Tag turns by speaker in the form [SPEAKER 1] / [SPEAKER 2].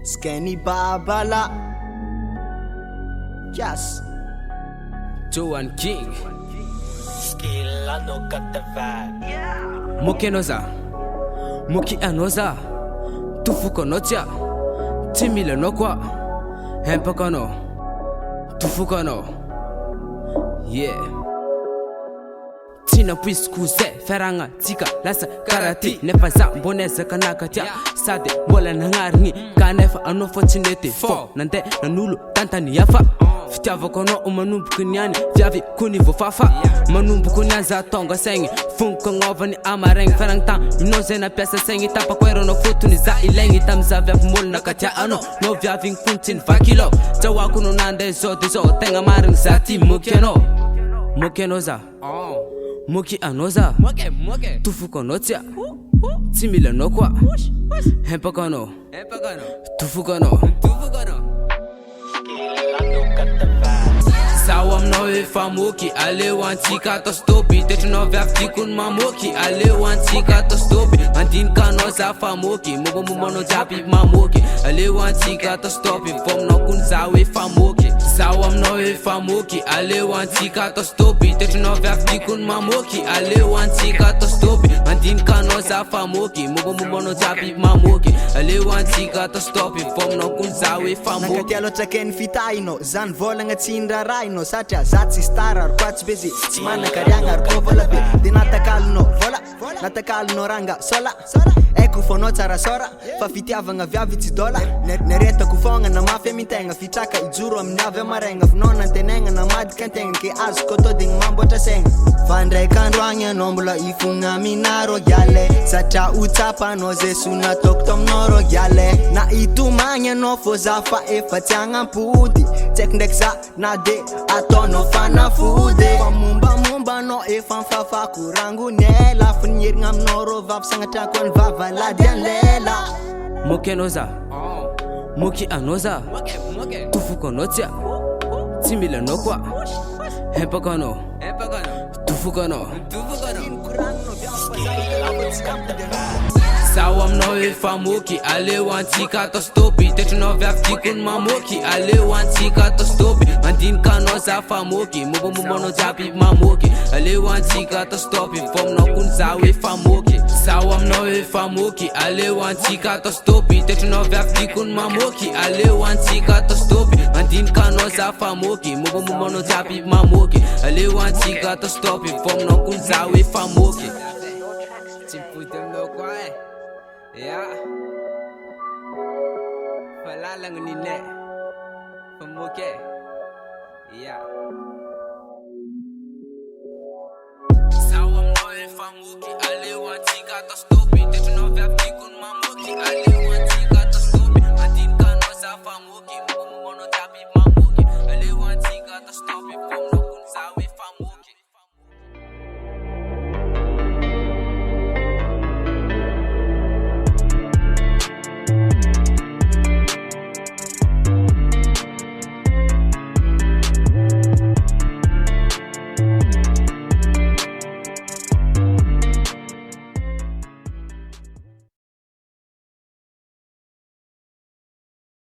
[SPEAKER 1] Skenny Babala. Yes.
[SPEAKER 2] Joan King.
[SPEAKER 3] Skill, I know got the vibe.
[SPEAKER 2] Moki noza, Moki anoza, Tufuko notia, Timile no kwa, Hempakano, Tufukano, yeah. Tina puis kuze, feranga, tika, lasa, karati, nefaza, bonesa, kanakatia, sade, wala nangaringi, kanefa, unfortunate, fo, nante, nanulu, tantani yafa. Fitiava kono umanumbu kunyani Fiavi kuni vofafa Manumbu kunyaza tonga sengi Funko ngova ni amareng Ferang tang Mnoze na piasa sengi Tapa kwero no futu ni za ilengi Tamza vya pumulu na katia ano No viavi nkuntin fakilo Jawa kuno nande zo dizo Tenga maring zati mukeno Mukeno za Muki anoza Tufuko notia Timile no kwa Hempakano Tufukano Sawam no ifa moki ale wantika to stopi Tetu no vyafti kun mamoki ale wantika to stopi Andin ka no zafa moki Mogo mumono jabi mamoki ale wantika to stopi Fom no kun zawe fa moki Sawam no ifa moki ale wantika to stopi Tetu no vyafti kun mamoki ale wantika to stopi Andin ka no zafa moki Mogo mumono jabi mamoki ale wantika to stopi Fom no kun zawe fa moki
[SPEAKER 1] Nakatialo traken fitaino Zan volanga tsindra raino Satria zatsy stara kwatsy bezi Tsy manakariagna arko vola be De natakalino vola Natakalino ranga sola Eko fonao tsara sora Fa fitiavagna viavy tsy dola Neretako fogna na mafy amintegna Fitraka ijoro amin'ny avy amaregna Finao nantenegna na madika antegna Ke azoko atao digny mamboatra segna Fa ndraikandro agny anao mbola ifogna aminaro giale Satria utsapa anao ze sona ataoko to aminao ro giale Na itomagny anao fô za fa efa tsy agnampody Tseky ndraiky za na de ataonao fanafody Fa mombamomba anao efa mifafako rangonela Fa nierigna aminao ro vavy sagnatrako any vavalady anlela
[SPEAKER 2] Moki anoza Moki anoza Tufuko notia Timile no kwa Hempakano Tufukano Sawam no ifa moki ale wantika to stopi Tetu no vyafti kun mamoki ale wantika to stopi Andin ka no zafa moki Mogo mumono jabi mamoki ale wantika to stopi Fom no kun zawe fa moki Sawam no ifa moki ale wantika to stopi Tetu no vyafti kun mamoki ale wantika to stopi Andin ka no zafa moki Mogo mumono jabi mamoki ale wantika to stopi Fom no kun zawe fa moki Timputem no kwae Yeah. Falalang ni ne. Pamuke. Yeah. Sawam no ifa moki ale wantika to stopi Tetu no vyafti kun mamoki ale wantika to stopi Andin ka no zafa moki Mogo mumono jabi mamoki ale wantika to stopi Fom no kun zawe